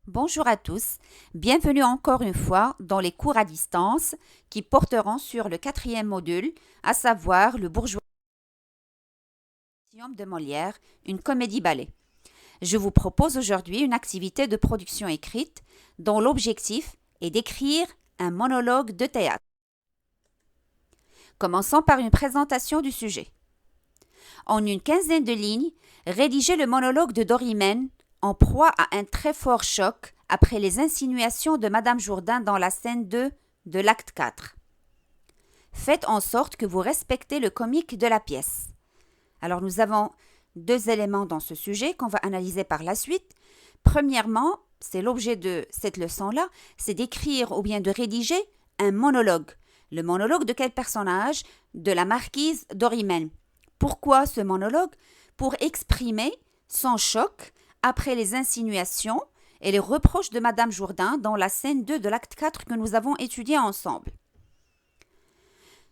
Bonjour à tous, bienvenue encore une fois dans les cours à distance qui porteront sur le quatrième module, à savoir le bourgeois de Molière, une comédie-ballet. Je vous propose aujourd'hui une activité de production écrite dont l'objectif est d'écrire un monologue de théâtre. Commençons par une présentation du sujet. En une quinzaine de lignes, rédigez le monologue de Dorimène en proie à un très fort choc après les insinuations de Madame Jourdain dans la scène 2 de l'acte 4. Faites en sorte que vous respectez le comique de la pièce. Alors nous avons deux éléments dans ce sujet qu'on va analyser par la suite. Premièrement, c'est l'objet de cette leçon-là, c'est d'écrire ou bien de rédiger un monologue. Le monologue de quel personnage? De la marquise Dorimène. Pourquoi ce monologue? Pour exprimer son choc après les insinuations et les reproches de Madame Jourdain dans la scène 2 de l'acte 4 que nous avons étudié ensemble.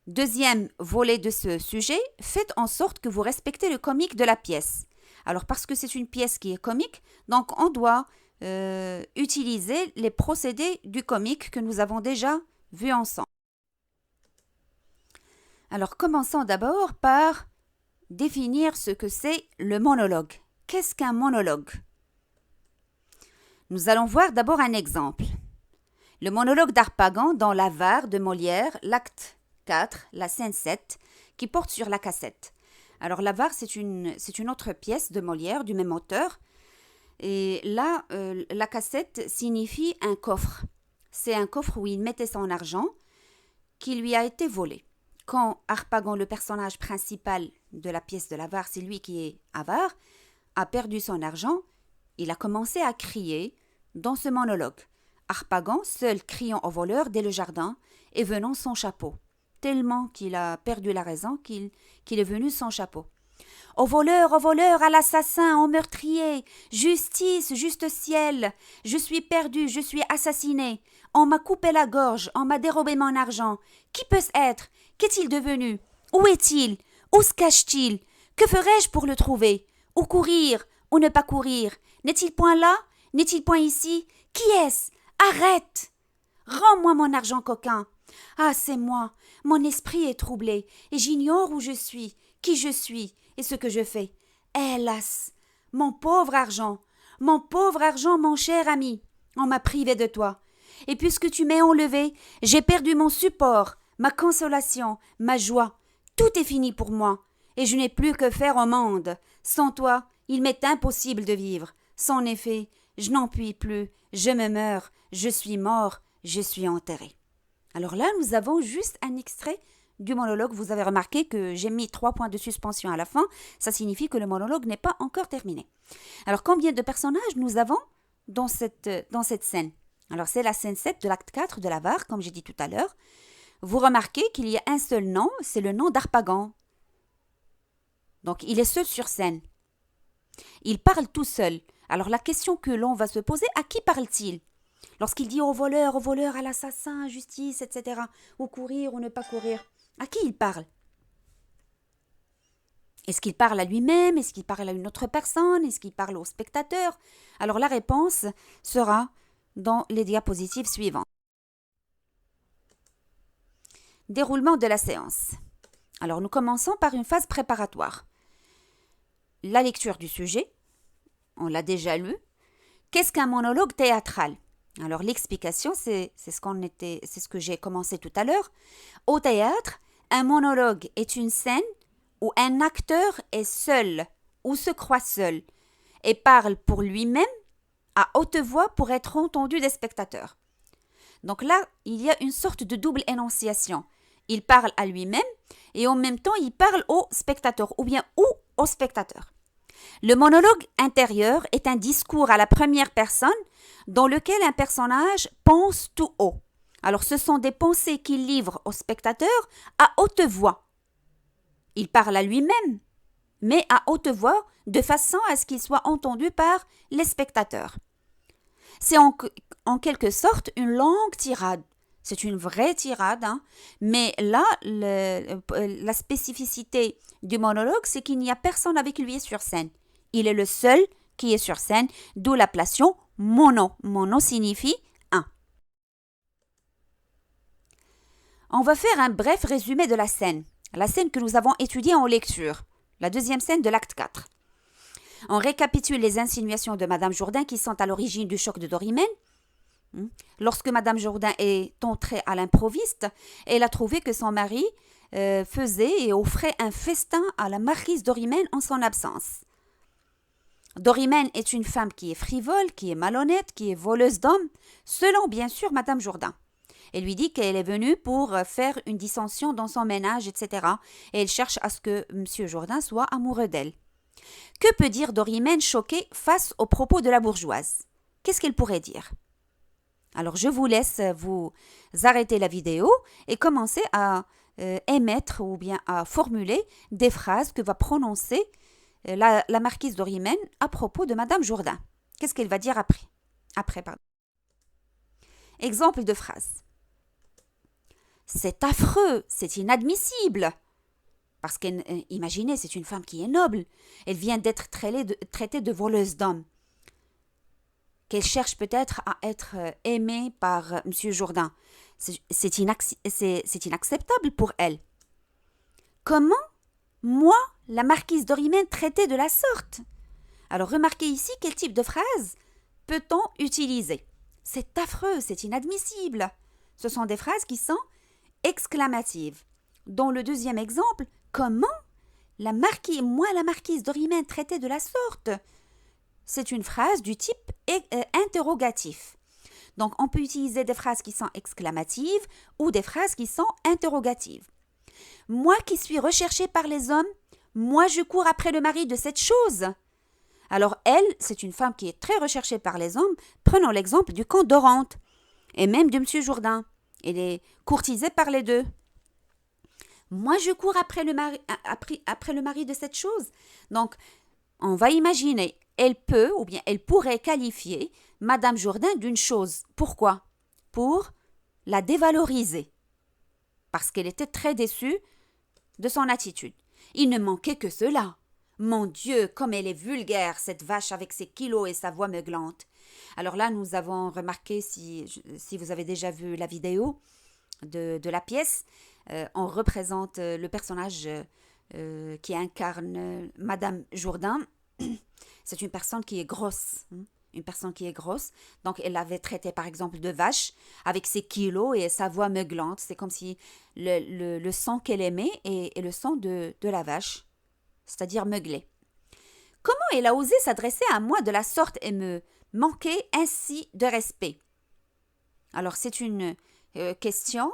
Deuxième volet de ce sujet, faites en sorte que vous respectez le comique de la pièce. Alors parce que c'est une pièce qui est comique, donc on doit utiliser les procédés du comique que nous avons déjà vus ensemble. Alors commençons d'abord par définir ce que c'est le monologue. Qu'est-ce qu'un monologue? Nous allons voir d'abord un exemple. Le monologue d'Harpagon dans l'Avare de Molière, l'acte 4, la scène 7, qui porte sur la cassette. Alors l'Avare, c'est une autre pièce de Molière, du même auteur. Et là, la cassette signifie un coffre. C'est un coffre où il mettait son argent qui lui a été volé. Quand Harpagon, le personnage principal de la pièce de l'Avare, c'est lui qui est avare, a perdu son argent, il a commencé à crier dans ce monologue. Harpagon, seul criant au voleur dès le jardin et venant sans chapeau, tellement qu'il a perdu la raison qu'il est venu sans chapeau. Au voleur, à l'assassin, au meurtrier, justice, juste ciel, je suis perdu, je suis assassiné, on m'a coupé la gorge, on m'a dérobé mon argent, qui peut-ce être? Qu'est-il devenu? Où est-il? Où se cache-t-il? Que ferais-je pour le trouver? Où courir? Où ne pas courir? N'est-il point là? N'est-il point ici? Qui est-ce? Arrête! Rends-moi mon argent coquin. Ah, c'est moi. Mon esprit est troublé, et j'ignore où je suis, qui je suis, et ce que je fais. Hélas! Mon pauvre argent, mon cher ami, on m'a privé de toi. Et puisque tu m'es enlevé, j'ai perdu mon support, ma consolation, ma joie. Tout est fini pour moi, et je n'ai plus que faire au monde. Sans toi, il m'est impossible de vivre. Sans effet, je n'en puis plus, je me meurs, je suis mort, je suis enterré. Alors là, nous avons juste un extrait du monologue. Vous avez remarqué que j'ai mis 3 points de suspension à la fin. Ça signifie que le monologue n'est pas encore terminé. Alors, combien de personnages nous avons dans cette scène? Alors, c'est la scène 7 de l'acte 4 de l'Avare, comme j'ai dit tout à l'heure. Vous remarquez qu'il y a un seul nom, c'est le nom d'Harpagon. Donc, il est seul sur scène. Il parle tout seul. Alors, la question que l'on va se poser, à qui parle-t-il? Lorsqu'il dit au voleur, à l'assassin, à justice, etc., ou courir ou ne pas courir, à qui il parle? Est-ce qu'il parle à lui-même? Est-ce qu'il parle à une autre personne? Est-ce qu'il parle au spectateur? Alors la réponse sera dans les diapositives suivantes. Déroulement de la séance. Alors nous commençons par une phase préparatoire. La lecture du sujet, on l'a déjà lu. Qu'est-ce qu'un monologue théâtral? Alors l'explication, c'est ce que j'ai commencé tout à l'heure. Au théâtre, un monologue est une scène où un acteur est seul ou se croit seul et parle pour lui-même à haute voix pour être entendu des spectateurs. Donc là, il y a une sorte de double énonciation. Il parle à lui-même et en même temps, il parle au spectateur ou bien au spectateur. Le monologue intérieur est un discours à la première personne dans lequel un personnage pense tout haut. Alors ce sont des pensées qu'il livre au spectateur à haute voix. Il parle à lui-même, mais à haute voix, de façon à ce qu'il soit entendu par les spectateurs. C'est en quelque sorte une longue tirade. C'est une vraie tirade, mais là, la spécificité du monologue, c'est qu'il n'y a personne avec lui sur scène. Il est le seul qui est sur scène, d'où l'appellation mono. Mono signifie un. On va faire un bref résumé de la scène que nous avons étudiée en lecture, la deuxième scène de l'acte 4. On récapitule les insinuations de Madame Jourdain qui sont à l'origine du choc de Dorimène. Lorsque Madame Jourdain est entrée à l'improviste, elle a trouvé que son mari faisait et offrait un festin à la marquise Dorimène en son absence. Dorimène est une femme qui est frivole, qui est malhonnête, qui est voleuse d'hommes, selon bien sûr Madame Jourdain. Elle lui dit qu'elle est venue pour faire une dissension dans son ménage, etc. Et elle cherche à ce que M. Jourdain soit amoureux d'elle. Que peut dire Dorimène choquée face aux propos de la bourgeoise? Qu'est-ce qu'elle pourrait dire? Alors je vous laisse vous arrêter la vidéo et commencer à émettre ou bien à formuler des phrases que va prononcer la marquise Dorimène à propos de Madame Jourdain. Qu'est-ce qu'elle va dire après? Exemple de phrase. C'est affreux, c'est inadmissible. Parce qu'imaginez, c'est une femme qui est noble. Elle vient d'être traitée de voleuse d'hommes. Qu'elle cherche peut-être à être aimée par M. Jourdain. C'est inacceptable pour elle. Comment, moi, la marquise Dorimène, traitée de la sorte? Alors remarquez ici quel type de phrase peut-on utiliser. C'est affreux, c'est inadmissible. Ce sont des phrases qui sont exclamatives. Dans le deuxième exemple, comment la marquise Dorimène traitée de la sorte? C'est une phrase du type interrogatif. Donc, on peut utiliser des phrases qui sont exclamatives ou des phrases qui sont interrogatives. Moi qui suis recherchée par les hommes, moi je cours après le mari de cette chose. Alors, elle, c'est une femme qui est très recherchée par les hommes. Prenons l'exemple du comte d'Orantes et même de M. Jourdain. Elle est courtisée par les deux. Moi, je cours après le mari de cette chose. Donc, on va imaginer, elle peut ou bien elle pourrait qualifier Madame Jourdain d'une chose. Pourquoi? Pour la dévaloriser. Parce qu'elle était très déçue de son attitude. Il ne manquait que cela. Mon Dieu, comme elle est vulgaire, cette vache avec ses kilos et sa voix meuglante. Alors là, nous avons remarqué, si vous avez déjà vu la vidéo de la pièce, on représente le personnage qui incarne Madame Jourdain. C'est une personne qui est grosse. Une personne qui est grosse. Donc, elle l'avait traitée, par exemple, de vache avec ses kilos et sa voix meuglante. C'est comme si le son qu'elle aimait est le son de la vache, c'est-à-dire meuglé. Comment elle a osé s'adresser à moi de la sorte et me manquer ainsi de respect? Alors, c'est une question,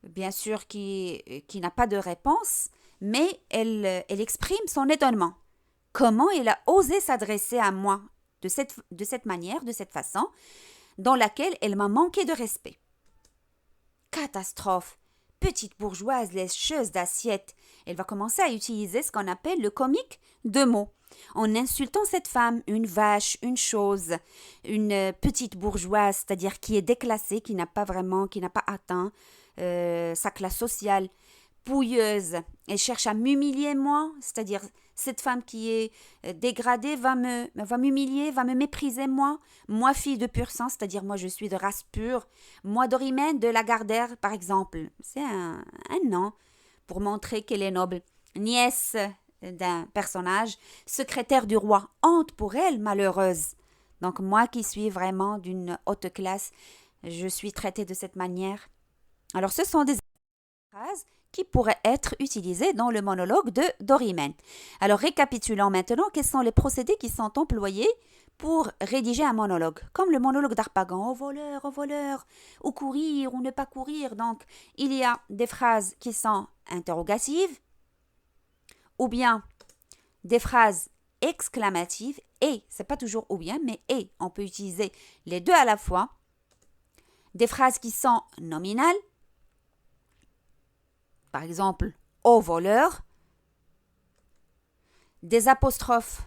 bien sûr, qui n'a pas de réponse, mais elle exprime son étonnement. Comment elle a osé s'adresser à moi de cette manière, de cette façon, dans laquelle elle m'a manqué de respect? Catastrophe! Petite bourgeoise lécheuse d'assiettes. Elle va commencer à utiliser ce qu'on appelle le comique de mots. En insultant cette femme, une vache, une chose, une petite bourgeoise, c'est-à-dire qui est déclassée, qui n'a pas atteint sa classe sociale, pouilleuse. Elle cherche à m'humilier moi, c'est-à-dire cette femme qui est dégradée va m'humilier, va me mépriser moi fille de pur sang, c'est-à-dire moi je suis de race pure, moi Dorimène de Lagardère par exemple. C'est un nom pour montrer qu'elle est noble. Nièce d'un personnage, secrétaire du roi, honte pour elle, malheureuse. Donc moi qui suis vraiment d'une haute classe, je suis traitée de cette manière. Alors ce sont des phrases qui pourraient être utilisées dans le monologue de Dorimène. Alors récapitulons maintenant quels sont les procédés qui sont employés pour rédiger un monologue, comme le monologue d'Harpagon, au voleur, ou courir, ou ne pas courir. Donc il y a des phrases qui sont interrogatives, ou bien des phrases exclamatives, et, c'est pas toujours ou bien, mais et, on peut utiliser les deux à la fois, des phrases qui sont nominales, par exemple, au voleur, des apostrophes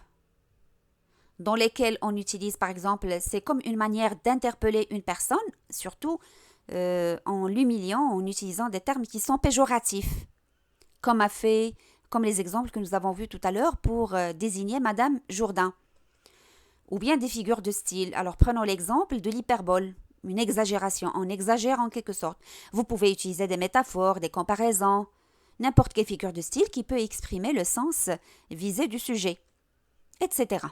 dans lesquelles on utilise, par exemple, c'est comme une manière d'interpeller une personne, surtout en l'humiliant, en utilisant des termes qui sont péjoratifs, comme les exemples que nous avons vus tout à l'heure pour désigner Madame Jourdain. ou bien des figures de style. Alors prenons l'exemple de l'hyperbole, une exagération, on exagère en quelque sorte. Vous pouvez utiliser des métaphores, des comparaisons, n'importe quelle figure de style qui peut exprimer le sens visé du sujet, etc.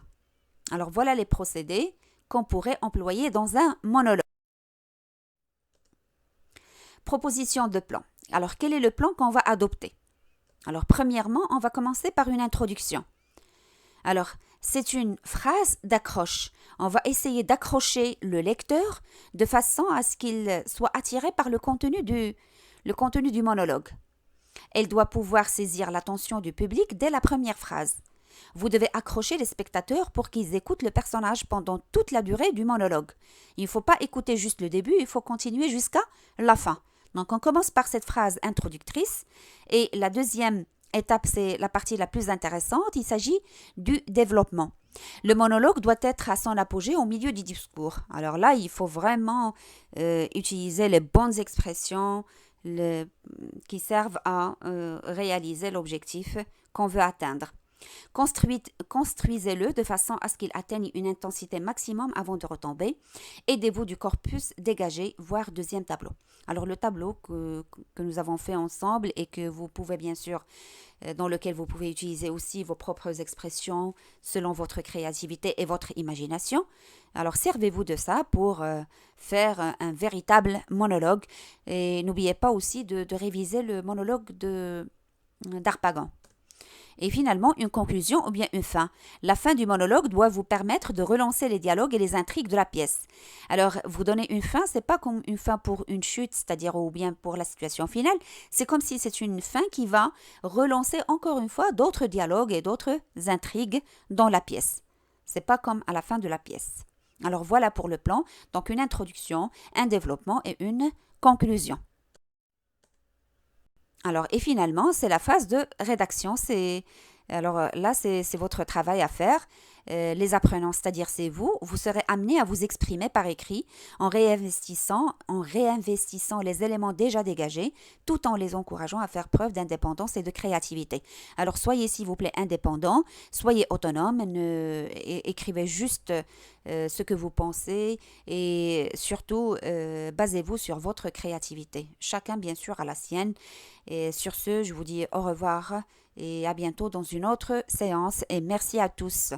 Alors voilà les procédés qu'on pourrait employer dans un monologue. Proposition de plan. Alors quel est le plan qu'on va adopter? Alors premièrement, on va commencer par une introduction. Alors, c'est une phrase d'accroche. On va essayer d'accrocher le lecteur de façon à ce qu'il soit attiré par le contenu du monologue. Elle doit pouvoir saisir l'attention du public dès la première phrase. Vous devez accrocher les spectateurs pour qu'ils écoutent le personnage pendant toute la durée du monologue. Il ne faut pas écouter juste le début, il faut continuer jusqu'à la fin. Donc on commence par cette phrase introductrice et la deuxième étape, c'est la partie la plus intéressante, il s'agit du développement. Le monologue doit être à son apogée au milieu du discours. Alors là, il faut vraiment utiliser les bonnes expressions qui servent à réaliser l'objectif qu'on veut atteindre. Construisez-le de façon à ce qu'il atteigne une intensité maximum avant de retomber. Aidez-vous du corpus dégagé, voire deuxième tableau. Alors le tableau que nous avons fait ensemble et que vous pouvez bien sûr, dans lequel vous pouvez utiliser aussi vos propres expressions selon votre créativité et votre imagination. Alors servez-vous de ça pour faire un véritable monologue. Et n'oubliez pas aussi de réviser le monologue d'Harpagon. Et finalement, une conclusion ou bien une fin. La fin du monologue doit vous permettre de relancer les dialogues et les intrigues de la pièce. Alors, vous donner une fin, c'est pas comme une fin pour une chute, c'est-à-dire ou bien pour la situation finale. C'est comme si c'est une fin qui va relancer encore une fois d'autres dialogues et d'autres intrigues dans la pièce. C'est pas comme à la fin de la pièce. Alors voilà pour le plan. Donc une introduction, un développement et une conclusion. Alors, et finalement, c'est la phase de rédaction. Là, c'est votre travail à faire. Les apprenants, c'est-à-dire c'est vous, vous serez amenés à vous exprimer par écrit en réinvestissant les éléments déjà dégagés, tout en les encourageant à faire preuve d'indépendance et de créativité. Alors, soyez s'il vous plaît indépendants, soyez autonomes, écrivez juste ce que vous pensez et surtout basez-vous sur votre créativité. Chacun, bien sûr, a la sienne. Et sur ce, je vous dis au revoir et à bientôt dans une autre séance et merci à tous.